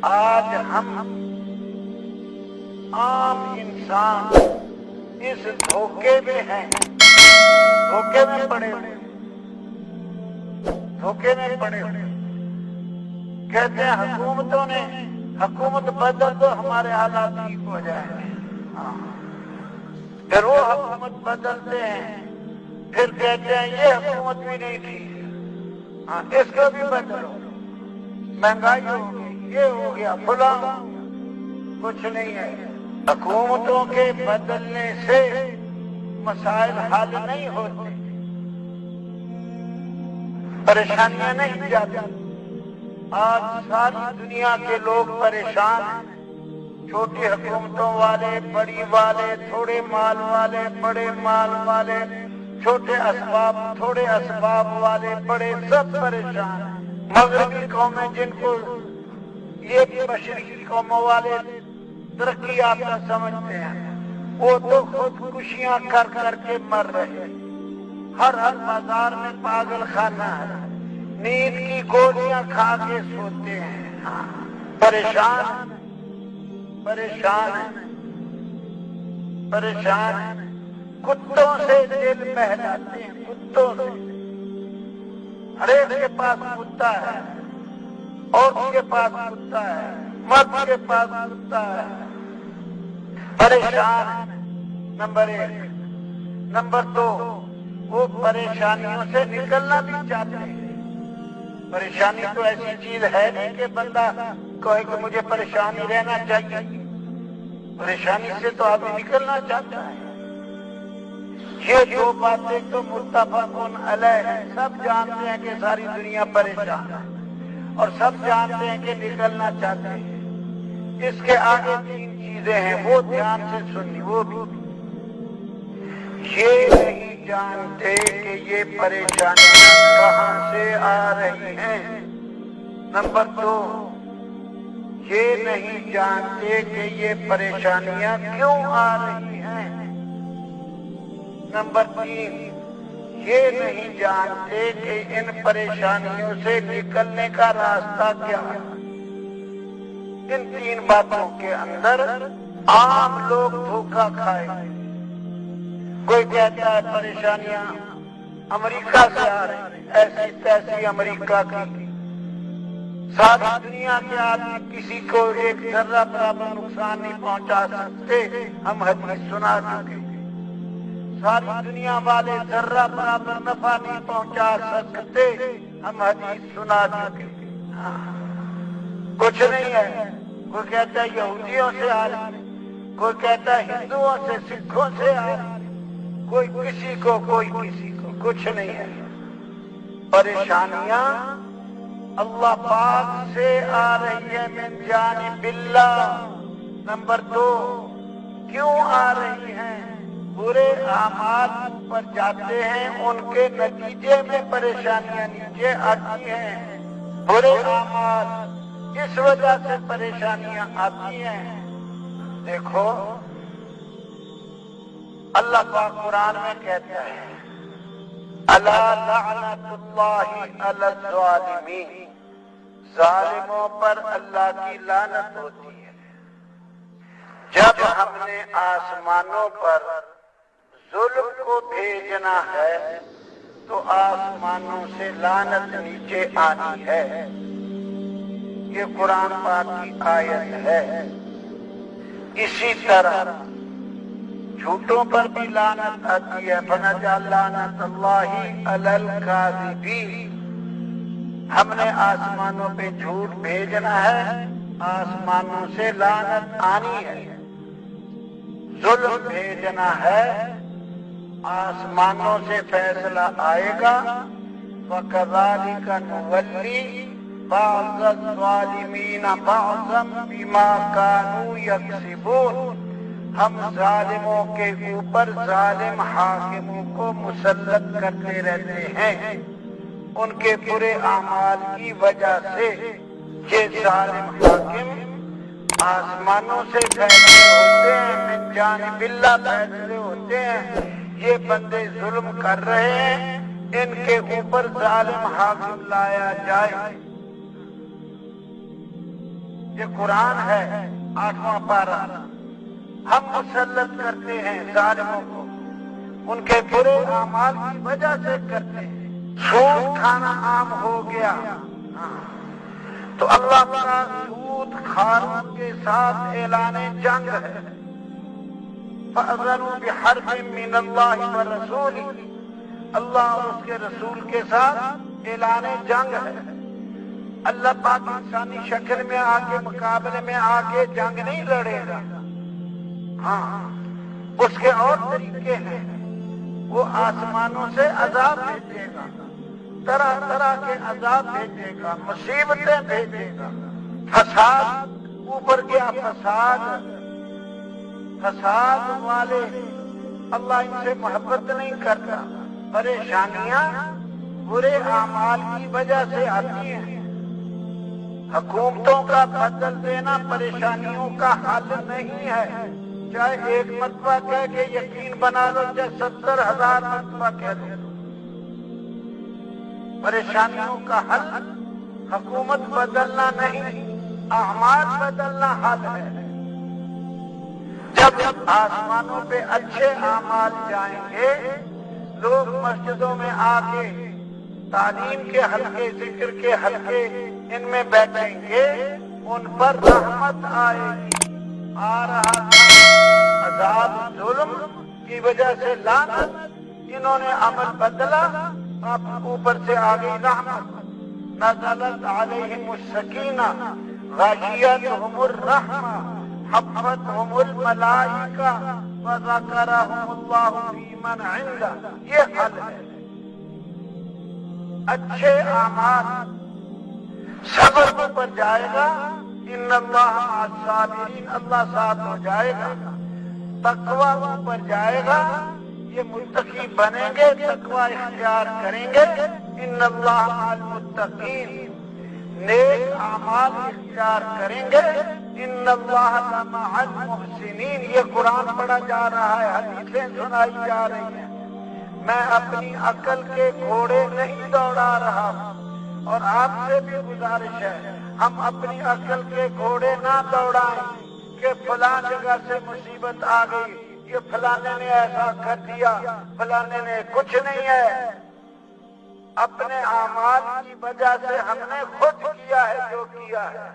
آج ہم عام انسان اس دھوکے میں ہیں، دھوکے میں پڑے ہوئے، دھوکے میں پڑے ہوئے۔ کہتے ہیں حکومتوں نے حکومت بدل تو ہمارے حالات ٹھیک ہو جائیں گے، پھر وہ حکومت بدلتے ہیں، پھر کہتے ہیں یہ حکومت بھی نہیں تھی، اس کو بھی بدلو، مہنگائی ہو گئی، یہ ہو گیا، فلاں، کچھ نہیں ہے۔ حکومتوں کے بدلنے سے مسائل حل نہیں ہوتے، پریشانیاں نہیں جاتی۔ آج ساری دنیا کے لوگ پریشان ہیں، چھوٹی حکومتوں والے، بڑی والے، تھوڑے مال والے، بڑے مال والے، چھوٹے اسباب، تھوڑے اسباب والے، بڑے، سب پریشان ہیں۔ مغربی قومیں جن کو یہ مشرقی قوموں والے ترقی یافتہ سمجھتے ہیں، وہ تو خودکشیاں کر کر کے مر رہے ہیں۔ ہر بازار میں پاگل خانہ ہے، نیند کی گولیاں کھا کے سوتے ہیں، پریشان پریشان پریشان کتوں سے دل بہلاتے ہیں، کتوں سے۔ ہر ایک کے پاس کتا ہے، عورت کے پاس کتا ہے، مرد کے پاس کتا ہے، پریشان۔ نمبر 1۔ نمبر 2، وہ پریشانیوں سے نکلنا بھی چاہتے ہیں۔ پریشانی تو ایسی چیز ہے نہیں کہ بندہ کہے کہ مجھے پریشانی رہنا چاہیے، پریشانی سے تو آدمی نکلنا چاہتا ہے۔ یہ دو باتیں تو متفق علیہ ہیں، سب جانتے ہیں کہ ساری دنیا پریشان ہے، اور سب جانتے ہیں کہ نکلنا چاہتے ہیں۔ اس کے آگے 3 چیزیں ہیں، وہ دھیان سے سننی۔ وہ بھی یہ نہیں جانتے کہ یہ پریشانیاں کہاں سے آ رہی ہیں۔ نمبر 2، یہ نہیں جانتے کہ یہ پریشانیاں کیوں آ رہی ہیں۔ نمبر 3، یہ نہیں جانتے کہ ان پریشانیوں سے نکلنے کا راستہ کیا ہے۔ ان 3 باتوں کے اندر عام لوگ دھوکہ کھائے۔ کوئی کہتا ہے پریشانیاں امریکہ سے آ رہی ہیں، ایسی تیسی امریکہ کی، ساری دنیا کے آدمی کسی کو ایک ذرہ برابر نقصان نہیں پہنچا سکتے، ہم حدیث سنا چکے۔ ساری دنیا والے ذرہ برابر نفع نہیں پہنچا سکتے، ہم حدیث سنا چکے۔ کچھ نہیں ہے۔ کوئی کہتا ہے یہودیوں سے آ رہی، کوئی کہتا ہے ہندوؤں سے، سکھوں سے آ رہی، کوئی کسی کو، کوئی کسی کو، کچھ نہیں ہے۔ پریشانیاں اللہ پاک سے آ رہی ہے، من جانب اللہ۔ نمبر 2، کیوں آ رہی ہیں؟ برے اعمال پر جاتے ہیں، ان کے نتیجے میں پریشانیاں نیچے آتی ہیں۔ برے اعمال، اس وجہ سے پریشانیاں آتی ہیں۔ دیکھو اللہ پاک قرآن میں کہتا ہے الا لعنت اللہ علی الظالمین، ظالموں پر اللہ کی لعنت ہوتی ہے۔ جب ہم نے آسمانوں پر ظلم کو بھیجنا ہے تو آسمانوں سے لعنت نیچے آنی ہے۔ یہ قرآن پاک کی آیت ہے۔ اسی طرح جھوٹوں پر بھی لعنت آتی ہے، فنجعل لعنت اللہ علی الکاذبین۔ ہم نے آسمانوں پہ جھوٹ بھیجنا ہے، آسمانوں سے لعنت آنی ہے۔ ظلم بھیجنا ہے، آسمانوں سے فیصلہ آئے گا۔ وَكَذَلِكَ نُوَلِّي بَعْضَ الظَّالِمِينَ بَعْضًا بِمَا كَانُوا يَكْسِبُونَ۔ ہم ظالموں کے اوپر ظالم حاکموں کو مسلط کرتے رہتے ہیں ان کے برے اعمال کی وجہ سے۔ یہ ظالم حاکم آسمانوں سے فیصلے ہوتے ہیں، من جانب اللہ فیصلے ہوتے ہیں۔ یہ بندے ظلم کر رہے ہیں، ان کے اوپر ظالم حاکم لایا جائے۔ یہ قرآن ہے 8واں پارہ، ہم مسلط کرتے ہیں ظالموں کو، ان کے برے اعمال کی وجہ سے کرتے ہیں۔ سود کھانا عام ہو گیا، تو اللہ کا سود خاروں کے ساتھ اعلان جنگ ہے۔ فَأَذَنُوا بِحَرْبٍ مِّنَ اللَّهِ وَرَسُولِهِ، اللہ اور اس کے رسول کے ساتھ اعلان جنگ ہے۔ اللہ پاک انسانی شکل میں آ کے مقابلے میں آ کے جنگ نہیں لڑے گا، ہاں اس کے اور طریقے ہیں۔ وہ آسمانوں سے عذاب بھیجے گا، طرح طرح کے عذاب بھیجے گا، مصیبتیں بھیجے گا، فساد اوپر گیا، فساد والے اللہ ان سے محبت نہیں کرتا۔ پریشانیاں برے اعمال کی وجہ سے آتی ہیں۔ حکومتوں کا بدل دینا پریشانیوں کا حل نہیں ہے، چاہے ایک مرتبہ کہہ کے یقین بنا لو، چاہے 70,000 مرتبہ کہہ لو۔ پریشانیوں کا حل حکومت بدلنا نہیں، اعمال بدلنا حل ہے۔ جب آسمانوں پہ اچھے اعمال جائیں گے، لوگ مسجدوں میں آ کے تعلیم کے حلقے، ذکر کے حلقے ان میں بیٹھیں گے، ان پر رحمت آئے گی۔ آ رہا تھا عذاب ظلم کی وجہ سے لعنت، انہوں نے عمل بدلا، اب اوپر سے آ گئی رحمت۔ نزلت علیہم السکینہ غاشیتہم الرحمہ حفتہم الملائکہ وذکرہم اللہ فی من عندہ۔ یہ حل ہے، اچھے اعمال، صبر پر جائے گا، ان اللہ مع الصابرین، اللہ ساتھ ہو جائے گا۔ تقوی پر جائے گا، یہ متقی بنیں گے، تقوی اختیار کریں گے، ان اللہ مع المتقین، نیک اعمال اختیار کریں گے، ان اللہ مع المحسنین۔ یہ قرآن پڑھا جا رہا ہے، حدیثیں سنائی جا رہی ہیں۔ میں اپنی عقل کے گھوڑے نہیں دوڑا رہا ہوں، اور آپ سے بھی گزارش ہے ہم اپنی عقل کے گھوڑے نہ دوڑائیں کہ فلاں جگہ سے مصیبت آ گئی، یہ فلانے نے ایسا کر دیا، فلانے نے کچھ نہیں ہے۔ اپنے اعمال کی وجہ سے ہم نے خود کیا ہے جو کیا ہے۔